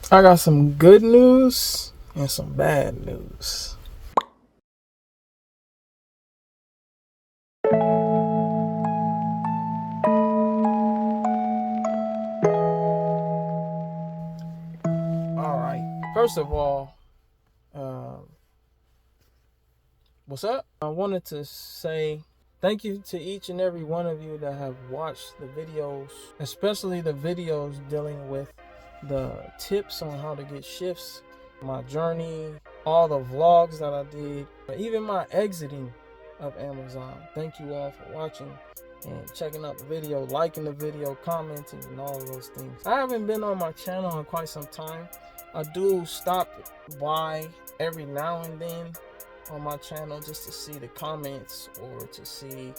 I got some good news and some bad news. All right. First of all, um, what's up? I wanted to say thank you to each and every one of you that have watched the videos, especially the videos dealing with the tips on how to get shifts, my journey, all the vlogs that I did, even my exiting of Amazon. Thank you all for watching and checking out the video, liking the video, commenting, and all of those things. I haven't been on my channel in quite some time. I do stop by every now and then on my channel just to see the comments or to see,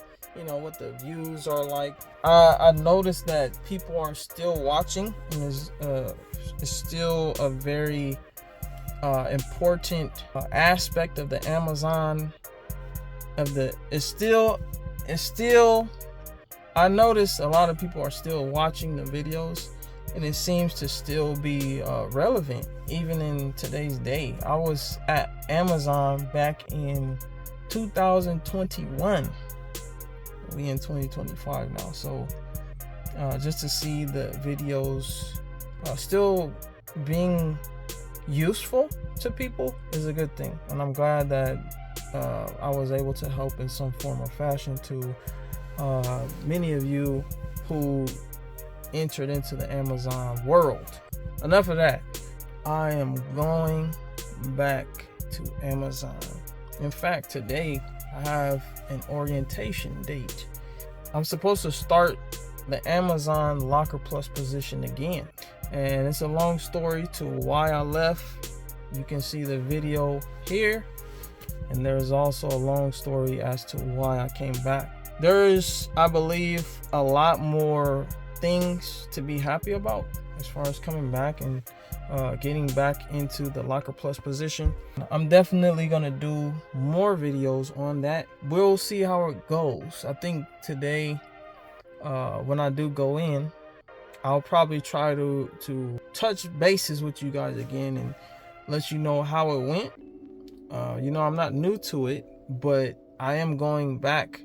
what the views are like. I noticed that people are still watching, and it's still a very important aspect of the Amazon it's still I notice a lot of people are still watching the videos, and it seems to still be relevant even in today's day. I was at Amazon back in 2021. We in 2025 now, so just to see the videos still being useful to people is a good thing, and I'm glad that I was able to help in some form or fashion to many of you who entered into the Amazon world. Enough of that. I am going back to Amazon. In fact, today I have an orientation date. I'm supposed to start the Amazon Locker Plus position again, and it's a long story to why I left. You can see the video here, and there's also a long story as to why I came back. There's, I believe, a lot more things to be happy about as far as coming back and getting back into the Locker Plus position. I'm definitely gonna do more videos on that. We'll see how it goes. I think today, when I do go in, I'll probably try to touch bases with you guys again and let you know how it went. I'm not new to it, but I am going back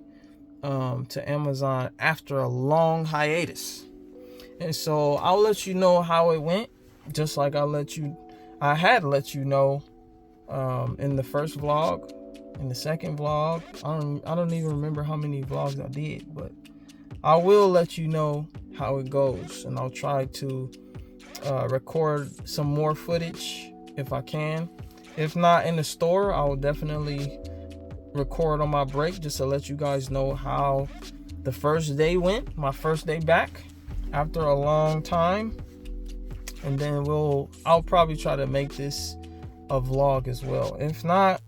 to Amazon after a long hiatus, and so I'll let you know how it went, just like I had let you know in the first vlog, in the second vlog. I don't even remember how many vlogs I did, but I will let you know how it goes, and I'll try to record some more footage if I can. If not in the store, I'll definitely record on my break just to let you guys know how the first day went, my first day back after a long time. And then I'll probably try to make this a vlog as well. If not,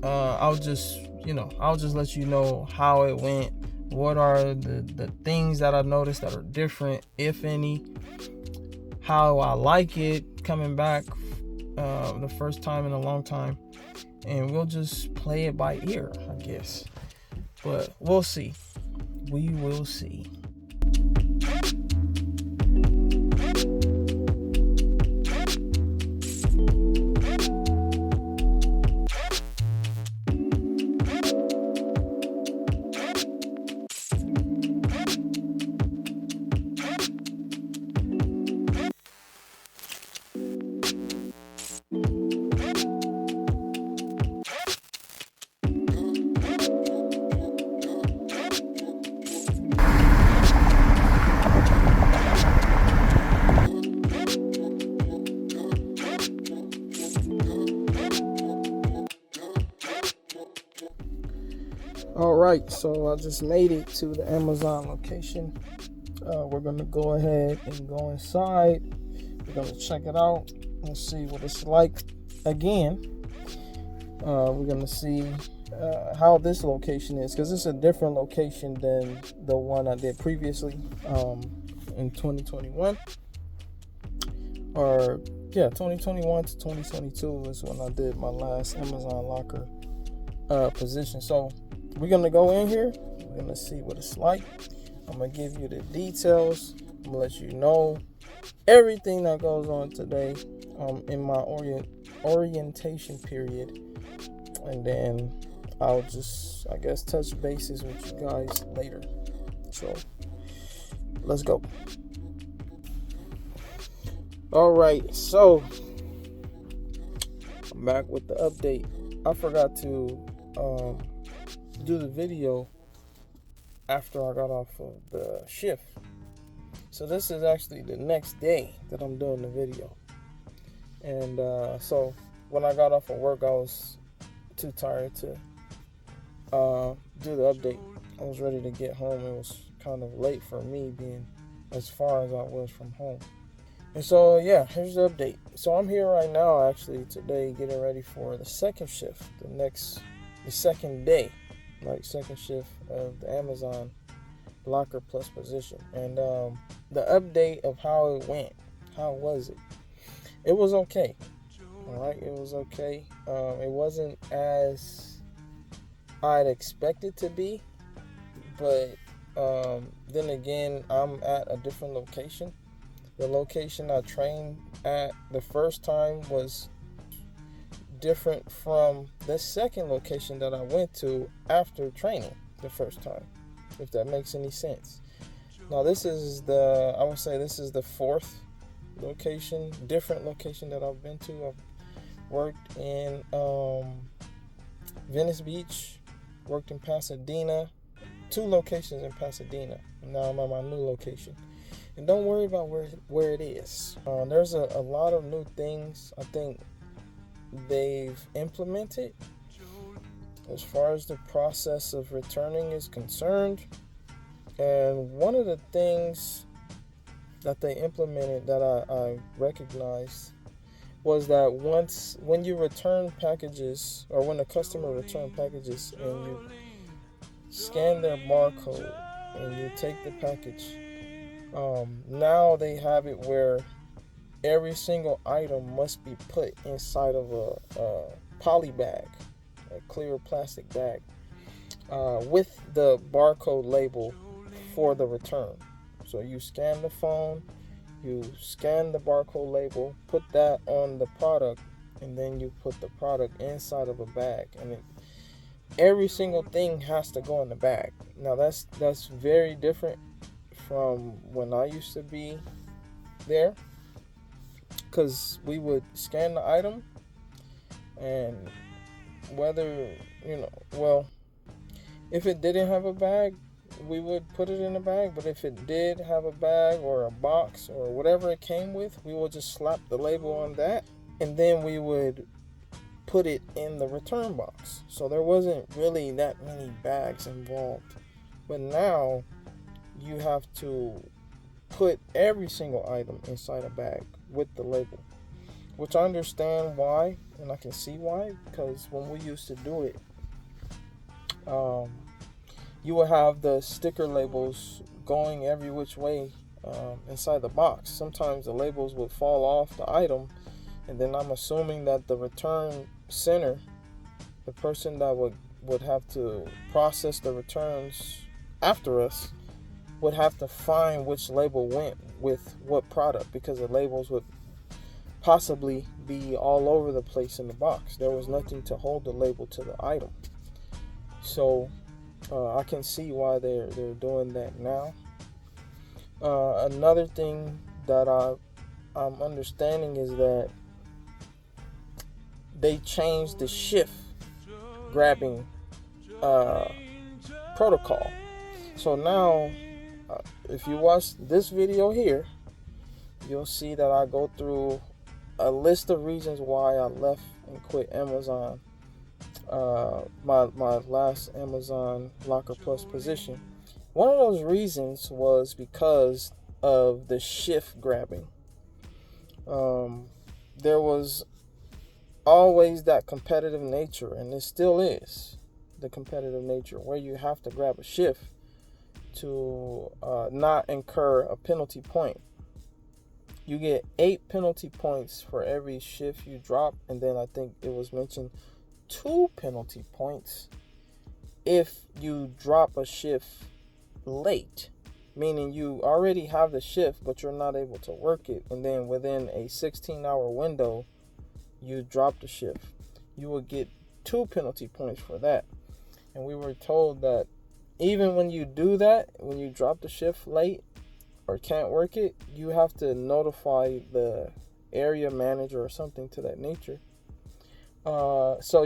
I'll just let you know how it went. What are the things that I noticed that are different, if any, how I like it coming back the first time in a long time. And we'll just play it by ear, I guess. But we'll see. We will see. All right, so I just made it to the Amazon location. We're gonna go ahead and go inside. We're gonna check it out and see what it's like again. We're gonna see how this location is, because it's a different location than the one I did previously in 2021. 2021 to 2022 is when I did my last Amazon Locker position. So we're gonna go in here. We're gonna see what it's like. I'm gonna give you the details. I'm gonna let you know everything that goes on today. in my orientation period, and then I'll just, I guess, touch bases with you guys later. So let's go. All right, so I'm back with the update. I forgot to do the video after I got off of the shift. So this is actually the next day that I'm doing the video. And so when I got off of work, I was too tired to do the update. I was ready to get home. It was kind of late for me, being as far as I was from home. And so, yeah, here's the update. So I'm here right now, actually, today, getting ready for the second shift, the second day, like second shift of the Amazon Locker Plus position. And the update of how it went, how was it? It was okay. All right, it was okay. It wasn't as I'd expected to be, but then again, I'm at a different location. The location I trained at the first time was different from the second location that I went to after training the first time, if that makes any sense. Now this is I would say this is the fourth location, different location that I've been to. I've worked in Venice Beach, worked in Pasadena, 2 locations in Pasadena. Now I'm at my new location. And don't worry about where it is. There's a lot of new things I think they've implemented as far as the process of returning is concerned. And one of the things that they implemented that I recognized was that when you return packages, or when a customer return packages and you scan their barcode and you take the package, now they have it where every single item must be put inside of a poly bag, a clear plastic bag, with the barcode label for the return. So you scan the phone, you scan the barcode label, put that on the product, and then you put the product inside of a bag, and every single thing has to go in the bag. Now that's very different from when I used to be there, because we would scan the item, and whether, if it didn't have a bag, we would put it in a bag. But if it did have a bag or a box or whatever it came with, we would just slap the label on that, and then we would put it in the return box. So there wasn't really that many bags involved. But now you have to put every single item inside a bag with the label, which I understand why, and I can see why, because when we used to do it, you would have the sticker labels going every which way inside the box. Sometimes the labels would fall off the item, and then I'm assuming that the return center, the person that would have to process the returns after us, would have to find which label went with what product, because the labels would possibly be all over the place in the box. There was nothing to hold the label to the item. So I can see why they're doing that now. Another thing that I'm understanding is that they changed the shift grabbing protocol. So now, if you watch this video here, you'll see that I go through a list of reasons why I left and quit Amazon, my last Amazon Locker Plus position. One of those reasons was because of the shift grabbing. There was always that competitive nature, and it still is the competitive nature, where you have to grab a shift to not incur a penalty point. You get 8 penalty points for every shift you drop, and then I think it was mentioned 2 penalty points if you drop a shift late. meaning you already have the shift, but you're not able to work it. And then within a 16-hour window, you drop the shift. You will get 2 penalty points for that. And we were told that even when you do that, when you drop the shift late or can't work it, you have to notify the area manager or something to that nature. So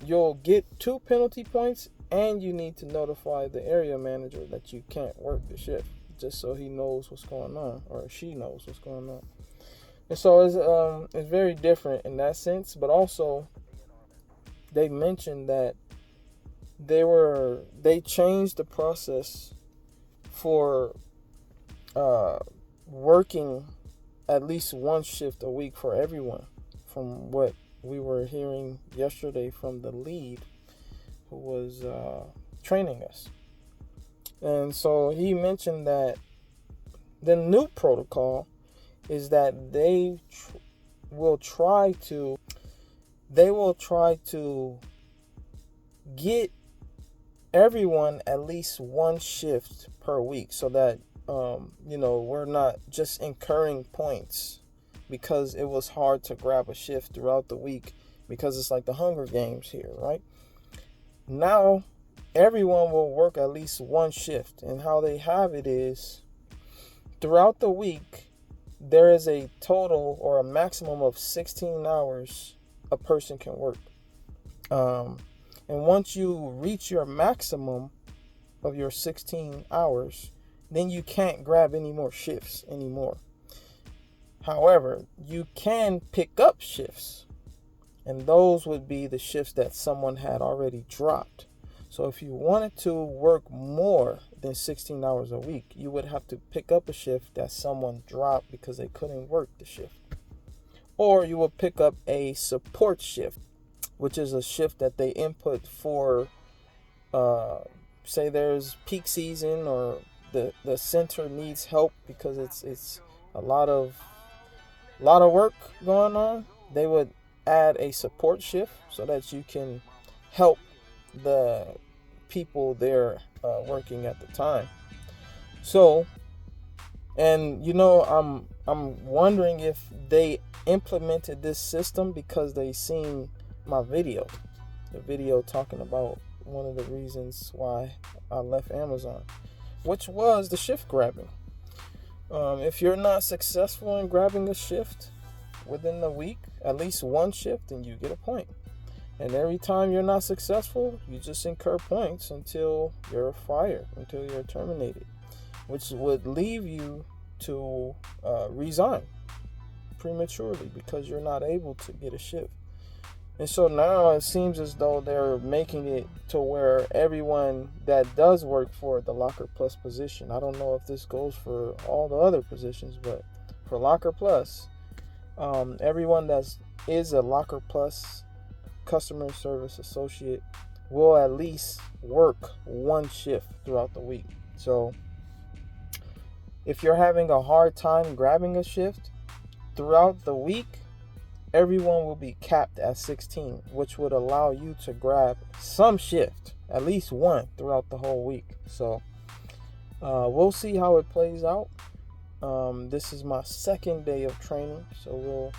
you'll get 2 penalty points, and you need to notify the area manager that you can't work the shift, just so he knows what's going on, or she knows what's going on. And so it's very different in that sense. But also, they mentioned that they changed the process for working at least one shift a week for everyone, from what we were hearing yesterday from the lead who was training us. And so he mentioned that the new protocol is that they will try to get everyone at least one shift per week, so that we're not just incurring points because it was hard to grab a shift throughout the week, because it's like the Hunger Games here, right? Now everyone will work at least one shift, and how they have it is throughout the week there is a total or a maximum of 16 hours a person can work. And once you reach your maximum of your 16 hours, then you can't grab any more shifts anymore. However, you can pick up shifts, and those would be the shifts that someone had already dropped. So if you wanted to work more than 16 hours a week, you would have to pick up a shift that someone dropped because they couldn't work the shift. Or you will pick up a support shift, which is a shift that they input for, say there's peak season, or the center needs help because it's a lot of work going on. They would add a support shift so that you can help the people there working at the time. So, and I'm wondering if they implemented this system because they seen my video, the video talking about one of the reasons why I left Amazon, which was the shift grabbing. If you're not successful in grabbing a shift within the week, at least one shift, then you get a point. And every time you're not successful, you just incur points until you're fired, until you're terminated, which would leave you to resign prematurely because you're not able to get a shift. And so now it seems as though they're making it to where everyone that does work for the Locker Plus position, I don't know if this goes for all the other positions, but for Locker Plus, everyone that is a Locker Plus customer service associate will at least work one shift throughout the week. So if you're having a hard time grabbing a shift throughout the week, everyone will be capped at 16, which would allow you to grab some shift, at least one, throughout the whole week. So we'll see how it plays out. This is my second day of training, so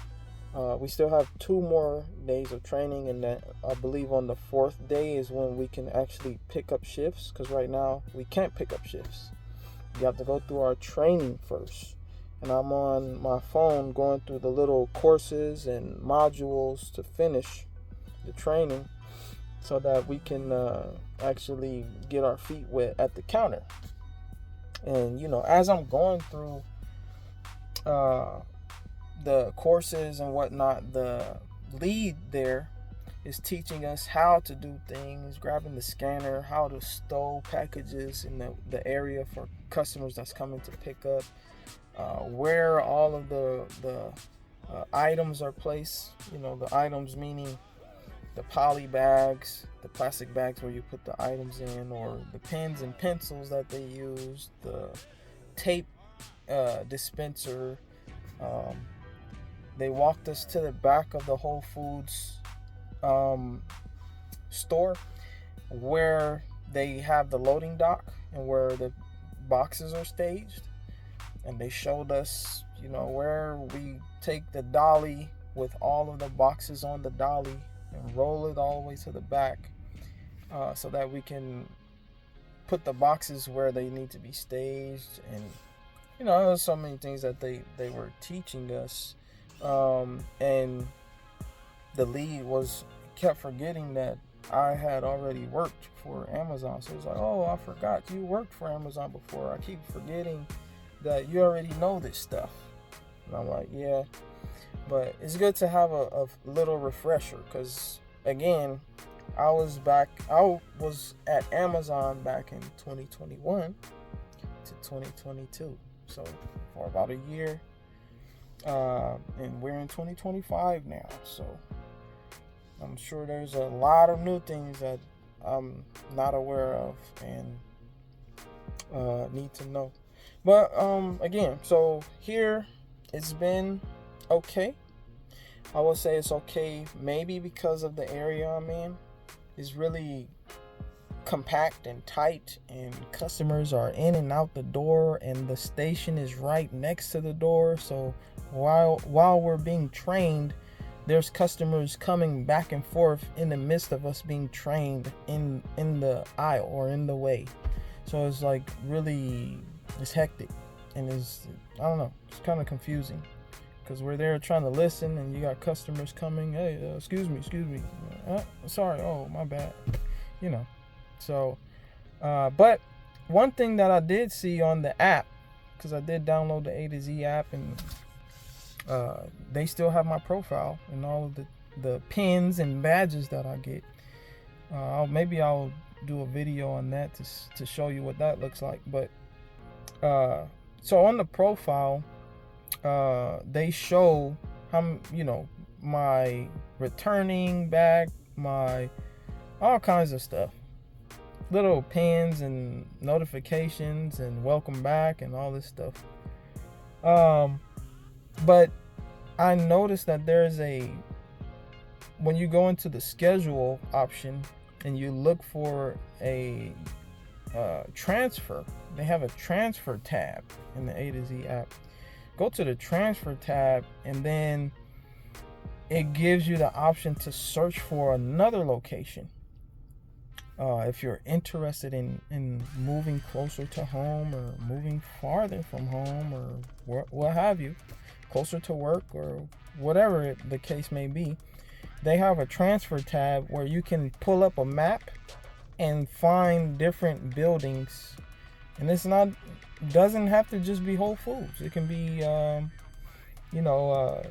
we still have 2 more days of training, and then I believe on the 4th day is when we can actually pick up shifts, because right now we can't pick up shifts. You have to go through our training first. And I'm on my phone going through the little courses and modules to finish the training so that we can actually get our feet wet at the counter. And, as I'm going through the courses and whatnot, the lead there is teaching us how to do things, grabbing the scanner, how to stow packages in the area for customers that's coming to pick up. Where all of the items are placed, the items meaning the poly bags, the plastic bags where you put the items in, or the pens and pencils that they use, the tape dispenser. They walked us to the back of the Whole Foods store where they have the loading dock, and where the boxes are staged, and they showed us, you know, where we take the dolly with all of the boxes on the dolly and roll it all the way to the back, so that we can put the boxes where they need to be staged. And you know, there's so many things that they were teaching us. And the lead was kept forgetting that I had already worked for Amazon. So it was like, oh, I forgot you worked for Amazon before. I keep forgetting that you already know this stuff. And I'm like, yeah, but it's good to have a little refresher, because again, I was at Amazon back in 2021 to 2022. So for about a year, and we're in 2025 now. So I'm sure there's a lot of new things that I'm not aware of and need to know. But again, so here it's been okay. I would say it's okay, maybe because of the area I'm in. It's really compact and tight, and customers are in and out the door, and the station is right next to the door. So while we're being trained, there's customers coming back and forth in the midst of us being trained in the aisle or in the way. So it's like really, it's hectic, and I don't know, it's kind of confusing, because we're there trying to listen, and you got customers coming, hey, excuse me, sorry, oh, my bad, you know. So but one thing that I did see on the app, because I did download the A to Z app, and they still have my profile and all of the pins and badges that I get. Maybe I'll do a video on that to show you what that looks like. But so on the profile, they show how, you know, my returning back, my all kinds of stuff, little pins and notifications and welcome back and all this stuff. But I noticed that when you go into the schedule option and you look for a transfer, they have a transfer tab in the A to Z app. Go to the transfer tab, and then it gives you the option to search for another location. If you're interested in moving closer to home, or moving farther from home, or what have you, closer to work, or whatever the case may be, they have a transfer tab where you can pull up a map and find different buildings. And doesn't have to just be Whole Foods. It can be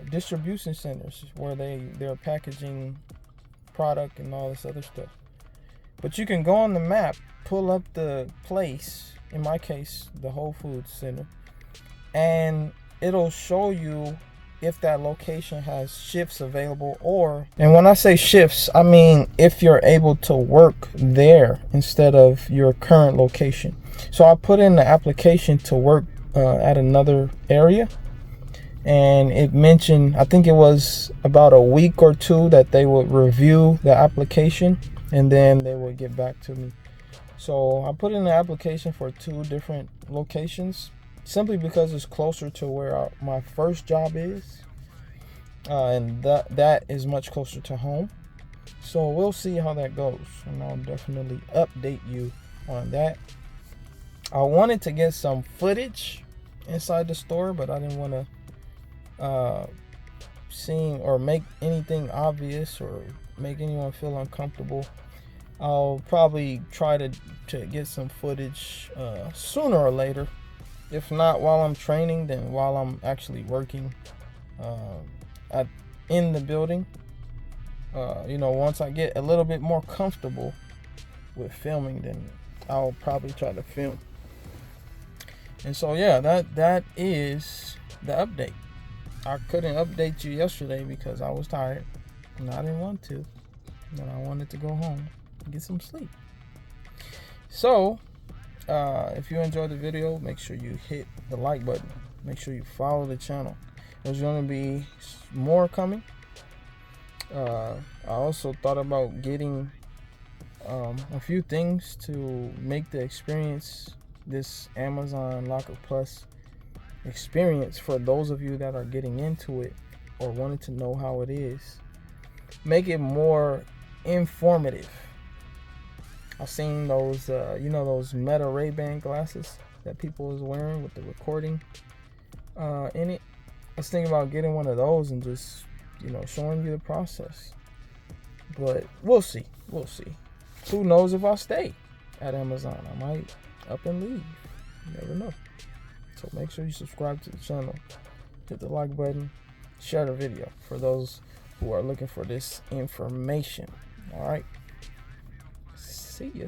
distribution centers where they're packaging product and all this other stuff. But you can go on the map, pull up the place, in my case, the Whole Foods Center, and it'll show you if that location has shifts available, and when I say shifts, I mean if you're able to work there instead of your current location. So I put in the application to work at another area, and it mentioned, I think it was about a week or two, that they would review the application and then they would get back to me. So I put in the application for 2 different locations, simply because it's closer to where my first job is, and that is much closer to home. So we'll see how that goes, and I'll definitely update you on that. I wanted to get some footage inside the store, but I didn't want to seem or make anything obvious or make anyone feel uncomfortable. I'll probably try to get some footage sooner or later. If not while I'm training, then while I'm actually working in the building. Once I get a little bit more comfortable with filming, then I'll probably try to film. And so yeah, that is the update. I couldn't update you yesterday because I was tired and I didn't want to, but I wanted to go home and get some sleep. So if you enjoyed the video, make sure you hit the like button. Make sure you follow the channel. There's going to be more coming. I also thought about getting a few things to make the experience this Amazon Locker Plus experience for those of you that are getting into it or wanting to know how it is. Make it more informative. I've seen those, those Meta Ray-Ban glasses that people is wearing with the recording in it. I was thinking about getting one of those and just, showing you the process. But we'll see. Who knows if I stay at Amazon? I might up and leave. You never know. So make sure you subscribe to the channel. Hit the like button. Share the video for those who are looking for this information. All right. See ya.